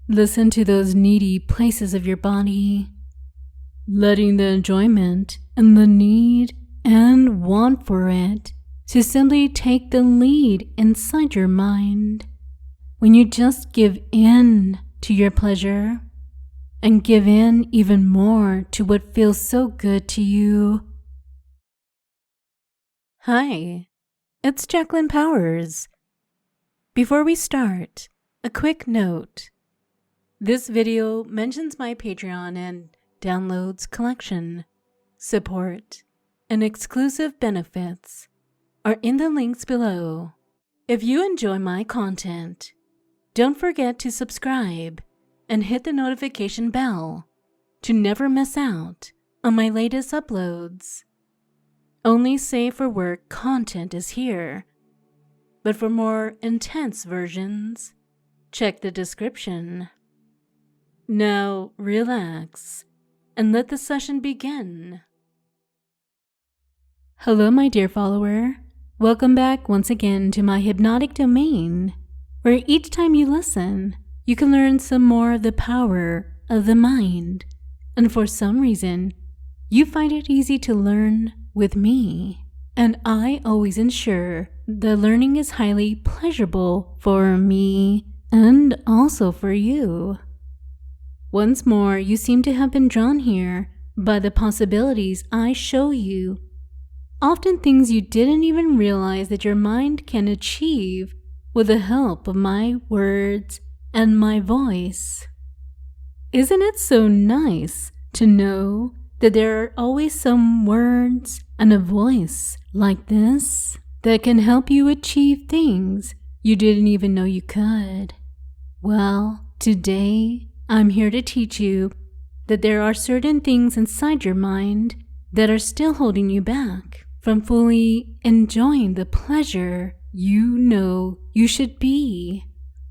Listen to those needy places of your body, letting the enjoyment and the need and want for it to simply take the lead inside your mind. When you just give in to your pleasure and give in even more to what feels so good to you. Hi, it's Jacqueline Powers. Before we start, a quick note. This video mentions my Patreon and downloads collection. Support and exclusive benefits are in the links below. If you enjoy my content, don't forget to subscribe and hit the notification bell to never miss out on my latest uploads. Only safe for work content is here, but for more intense versions, check the description. Now relax and let the session begin. Hello, my dear follower. Welcome back once again to my hypnotic domain, where each time you listen, you can learn some more of the power of the mind, and for some reason, you find it easy to learn with me, and I always ensure the learning is highly pleasurable for me and also for you. Once more, you seem to have been drawn here by the possibilities I show you, often things you didn't even realize that your mind can achieve with the help of my words and my voice. Isn't it so nice to know that there are always some words and a voice like this that can help you achieve things you didn't even know you could? Well, today I'm here to teach you that there are certain things inside your mind that are still holding you back from fully enjoying the pleasure you know you should be,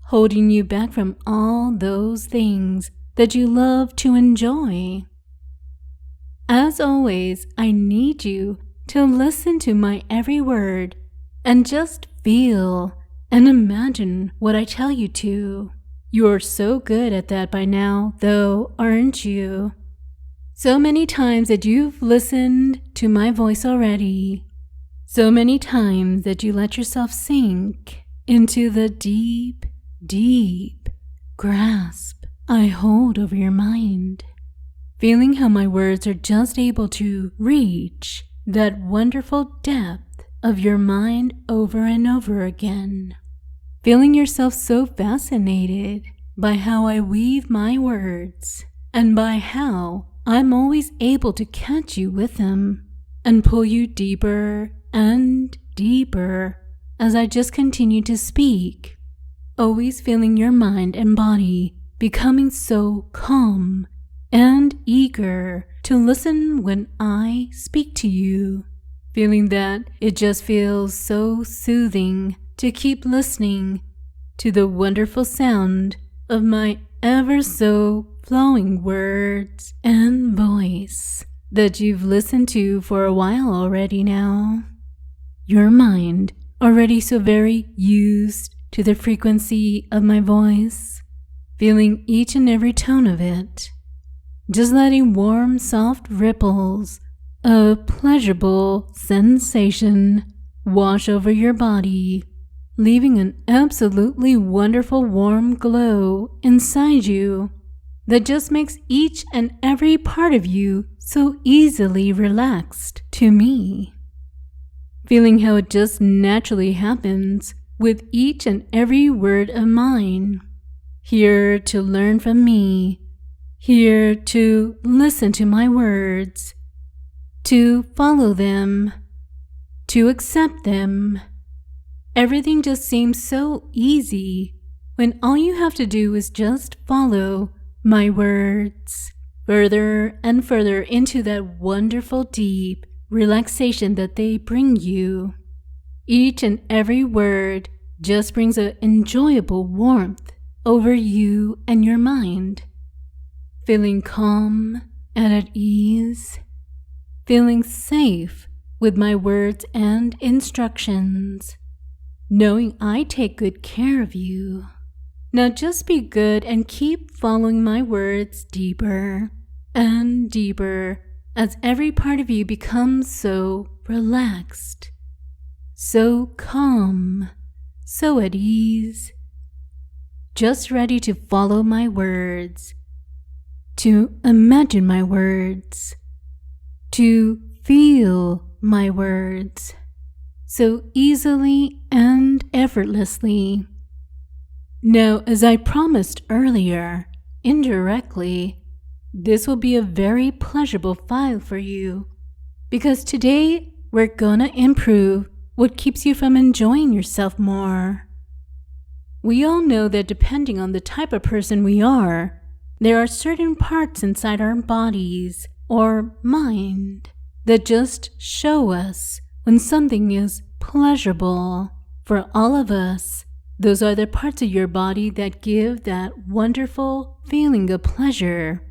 holding you back from all those things that you love to enjoy. As always, I need you to listen to my every word and just feel and imagine what I tell you to. You're so good at that by now, though, aren't you? So many times that you've listened to my voice already. So many times that you let yourself sink into the deep, deep grasp I hold over your mind. Feeling how my words are just able to reach that wonderful depth of your mind over and over again. Feeling yourself so fascinated by how I weave my words and by how I'm always able to catch you with them and pull you deeper and deeper as I just continue to speak, always feeling your mind and body becoming so calm and eager to listen when I speak to you, feeling that it just feels so soothing to keep listening to the wonderful sound of my ever so flowing words and voice that you've listened to for a while already now. Your mind already so very used to the frequency of my voice, feeling each and every tone of it, just letting warm, soft ripples of pleasurable sensation wash over your body, leaving an absolutely wonderful warm glow inside you that just makes each and every part of you so easily relaxed to me. Feeling how it just naturally happens with each and every word of mine. Here to learn from me, here to listen to my words, to follow them, to accept them. Everything just seems so easy when all you have to do is just follow my words further and further into that wonderful deep relaxation that they bring you. Each and every word just brings an enjoyable warmth over you and your mind. Feeling calm and at ease, feeling safe with my words and instructions, knowing I take good care of you, Now just be good and keep following my words deeper and deeper as every part of you becomes so relaxed, so calm, so at ease, just ready to follow my words, to imagine my words, to feel my words so easily and effortlessly. Now, as I promised earlier, indirectly, this will be a very pleasurable file for you, because today we're gonna improve what keeps you from enjoying yourself more. We all know that depending on the type of person we are, there are certain parts inside our bodies or mind that just show us when something is pleasurable. For all of us, those are the parts of your body that give that wonderful feeling of pleasure.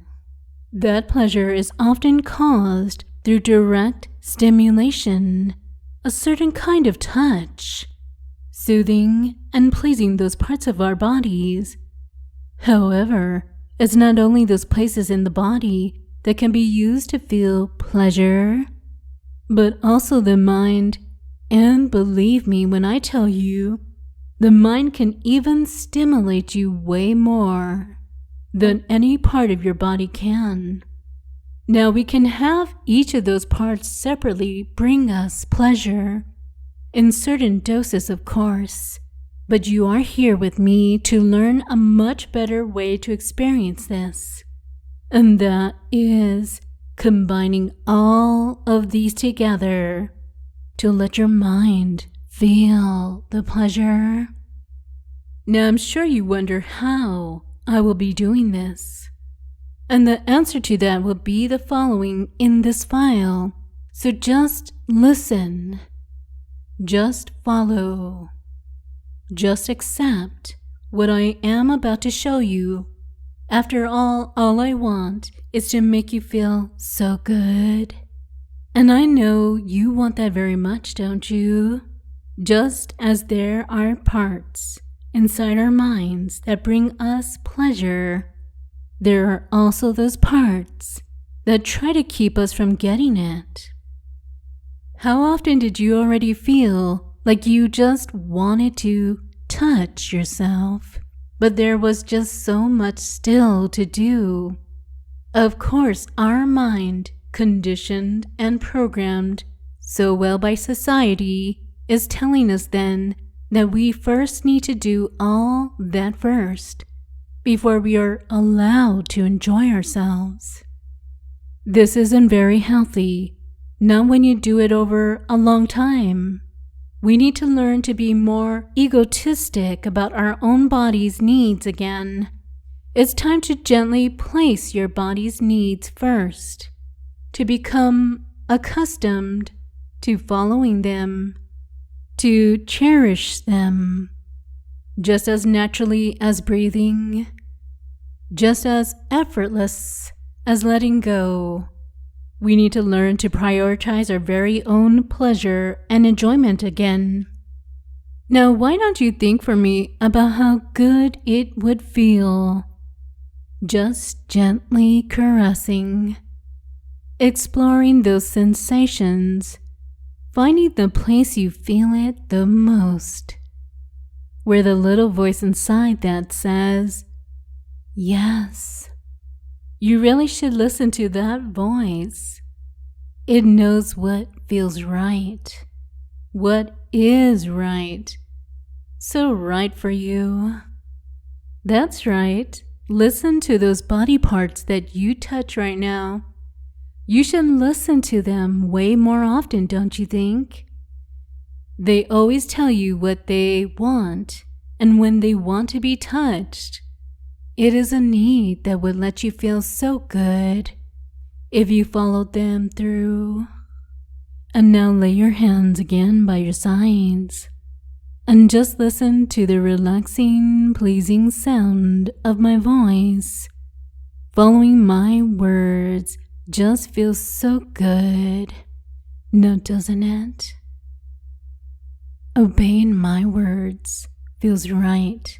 That pleasure is often caused through direct stimulation, a certain kind of touch, soothing and pleasing those parts of our bodies. However, it's not only those places in the body that can be used to feel pleasure, but also the mind. And believe me when I tell you, the mind can even stimulate you way more than any part of your body can. Now we can have each of those parts separately bring us pleasure, in certain doses of course, but you are here with me to learn a much better way to experience this. And that is combining all of these together to let your mind feel the pleasure. Now I'm sure you wonder how I will be doing this. And the answer to that will be the following in this file. So just listen. Just follow. Just accept what I am about to show you. After all I want is to make you feel so good. And I know you want that very much, don't you? Just as there are parts inside our minds that bring us pleasure, there are also those parts that try to keep us from getting it. How often did you already feel like you just wanted to touch yourself, but there was just so much still to do? Of course, our mind, conditioned and programmed so well by society, is telling us then that we first need to do all that first before we are allowed to enjoy ourselves. This isn't very healthy, not when you do it over a long time. We need to learn to be more egotistic about our own body's needs again. It's time to gently place your body's needs first, to become accustomed to following them, to cherish them, just as naturally as breathing, just as effortless as letting go. We need to learn to prioritize our very own pleasure and enjoyment again. Now, why don't you think for me about how good it would feel just gently caressing, exploring those sensations, finding the place you feel it the most, where the little voice inside that says, yes. You really should listen to that voice. It knows what feels right, what is right, so right for you. That's right. Listen to those body parts that you touch right now. You should listen to them way more often, don't you think? They always tell you what they want, and when they want to be touched, it is a need that would let you feel so good if you followed them through. And now lay your hands again by your sides and just listen to the relaxing, pleasing sound of my voice. Following my words just feels so good, now doesn't it? Obeying my words feels right,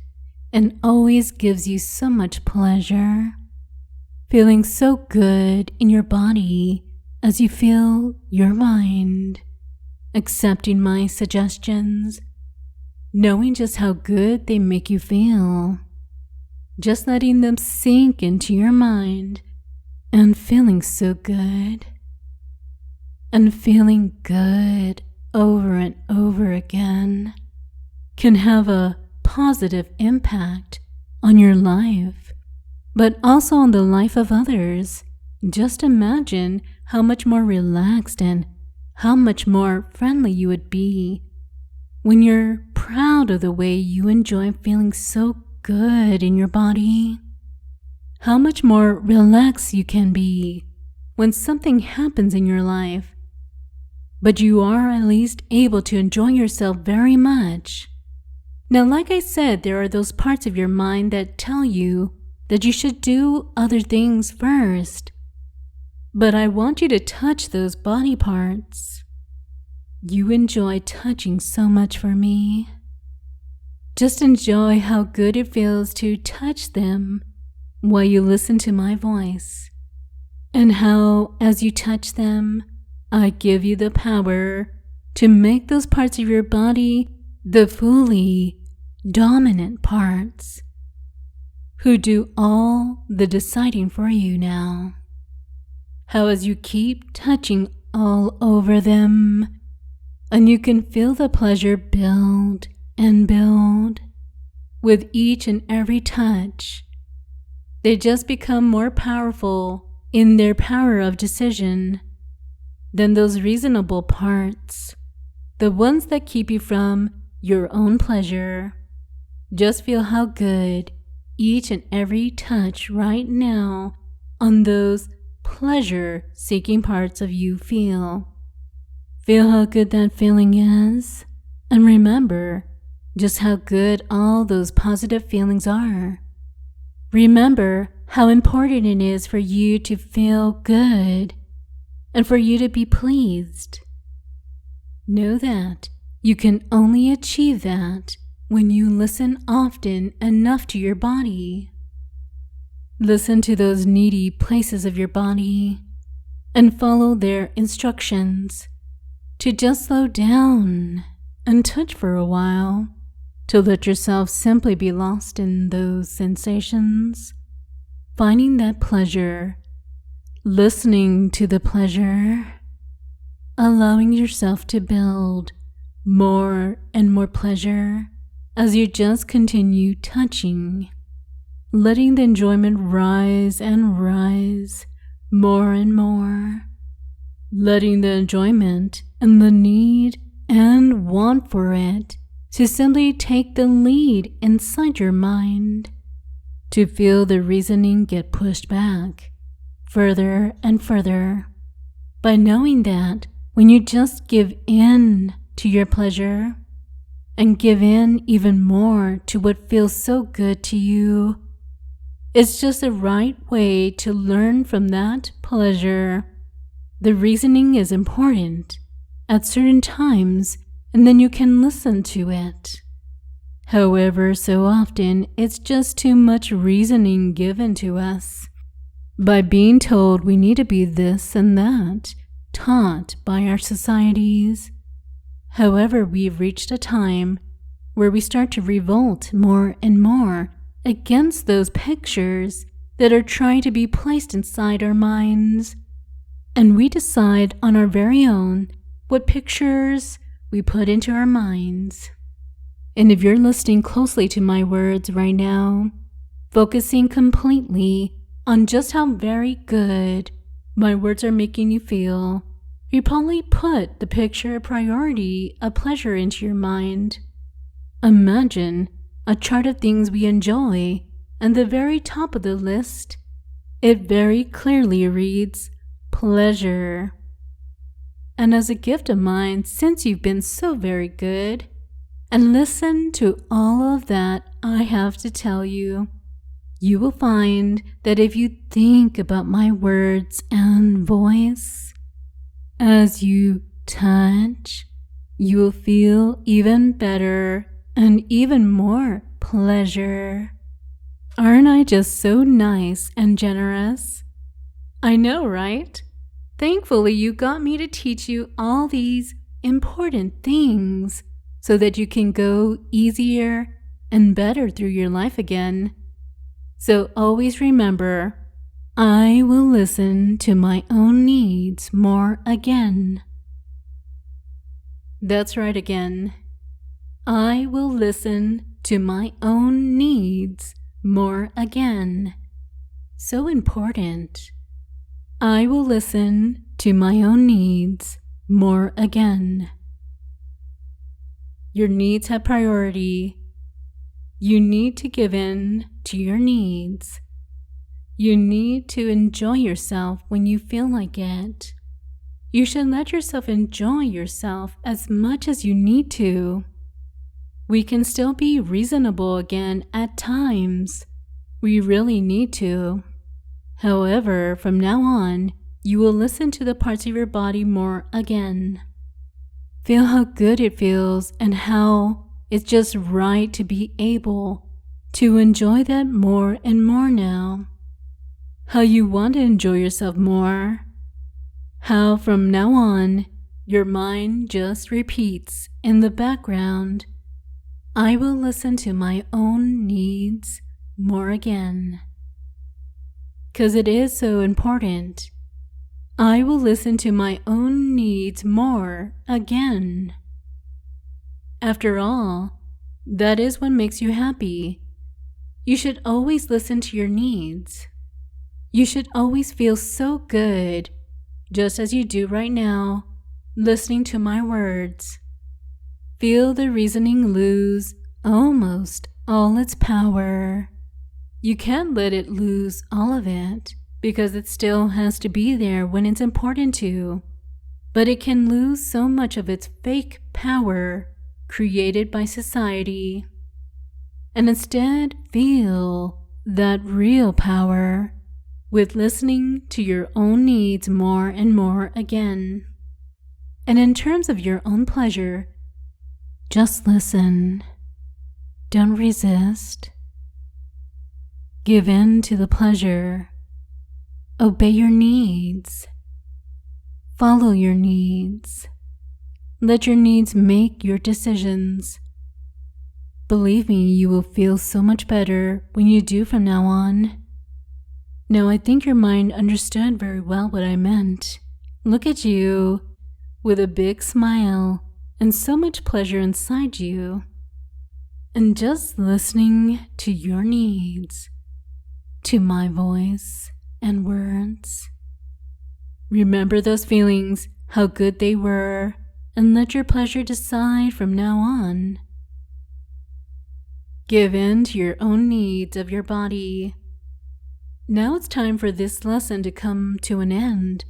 and always gives you so much pleasure. Feeling so good in your body as you feel your mind, accepting my suggestions, knowing just how good they make you feel, just letting them sink into your mind and feeling so good. And feeling good over and over again can have a positive impact on your life, but also on the life of others. Just imagine how much more relaxed and how much more friendly you would be when you're proud of the way you enjoy feeling so good in your body. How much more relaxed you can be when something happens in your life, but you are at least able to enjoy yourself very much. Now, like I said, there are those parts of your mind that tell you that you should do other things first. But I want you to touch those body parts. You enjoy touching so much for me. Just enjoy how good it feels to touch them while you listen to my voice, and how, as you touch them, I give you the power to make those parts of your body the fully dominant parts, who do all the deciding for you now. How as you keep touching all over them, and you can feel the pleasure build and build with each and every touch, they just become more powerful in their power of decision than those reasonable parts, the ones that keep you from your own pleasure. Just feel how good each and every touch right now on those pleasure-seeking parts of you feel. Feel how good that feeling is, and remember just how good all those positive feelings are. Remember how important it is for you to feel good and for you to be pleased. Know that you can only achieve that when you listen often enough to your body. Listen to those needy places of your body and follow their instructions to just slow down and touch for a while, to let yourself simply be lost in those sensations, finding that pleasure, listening to the pleasure, allowing yourself to build more and more pleasure as you just continue touching, letting the enjoyment rise and rise more and more, letting the enjoyment and the need and want for it to simply take the lead inside your mind, to feel the reasoning get pushed back further and further, by knowing that when you just give in to your pleasure and give in even more to what feels so good to you, it's just the right way to learn from that pleasure. The reasoning is important at certain times, and then you can listen to it. However, so often it's just too much reasoning given to us by being told we need to be this and that, taught by our societies. However, we've reached a time where we start to revolt more and more against those pictures that are trying to be placed inside our minds, and we decide on our very own what pictures we put into our minds. And if you're listening closely to my words right now, focusing completely on just how very good my words are making you feel, you probably put the picture of priority of pleasure into your mind. Imagine a chart of things we enjoy, and the very top of the list, it very clearly reads pleasure. And as a gift of mine, since you've been so very good and listened to all of that I have to tell you, you will find that if you think about my words and voice, as you touch, you will feel even better and even more pleasure. Aren't I just so nice and generous? I know, right? Thankfully, you got me to teach you all these important things so that you can go easier and better through your life again. So always remember, I will listen to my own needs more again. That's right again. I will listen to my own needs more again. So important. I will listen to my own needs more again. Your needs have priority. You need to give in to your needs. You need to enjoy yourself when you feel like it. You should let yourself enjoy yourself as much as you need to. We can still be reasonable again at times. We really need to. However, from now on, you will listen to the parts of your body more again. Feel how good it feels and how it's just right to be able to enjoy that more and more now. How you want to enjoy yourself more. How from now on, your mind just repeats in the background, I will listen to my own needs more again. 'Cause it is so important. I will listen to my own needs more again. After all, that is what makes you happy. You should always listen to your needs. You should always feel so good, just as you do right now, listening to my words. Feel the reasoning lose almost all its power. You can't let it lose all of it, because it still has to be there when it's important to, but it can lose so much of its fake power created by society, and instead feel that real power with listening to your own needs more and more again. And in terms of your own pleasure, just listen. Don't resist. Give in to the pleasure. Obey your needs. Follow your needs. Let your needs make your decisions. Believe me, you will feel so much better when you do from now on. Now, I think your mind understood very well what I meant. Look at you with a big smile and so much pleasure inside you. And just listening to your needs, to my voice and words. Remember those feelings, how good they were, and let your pleasure decide from now on. Give in to your own needs of your body. Now it's time for this lesson to come to an end,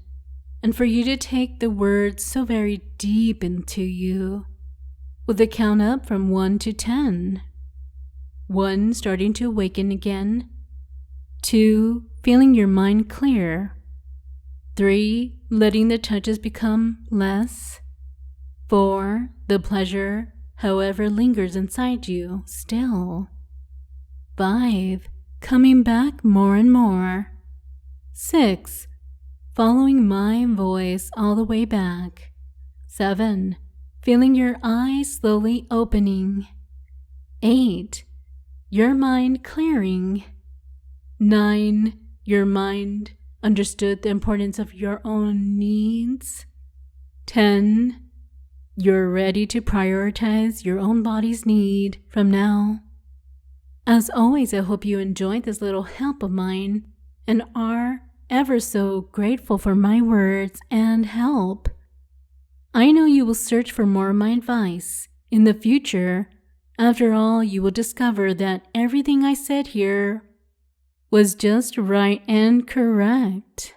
and for you to take the words so very deep into you, with a count up from 1 to 10. 1, starting to awaken again. 2, feeling your mind clear. 3, letting the touches become less. 4, the pleasure, however, lingers inside you still. 5, coming back more and more. 6, following my voice all the way back. 7, feeling your eyes slowly opening. 8, your mind clearing. 9, your mind understood the importance of your own needs. 10, you're ready to prioritize your own body's need from now. As always, I hope you enjoyed this little help of mine and are ever so grateful for my words and help. I know you will search for more of my advice in the future. After all, you will discover that everything I said here was just right and correct.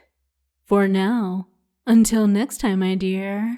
For now, until next time, my dear.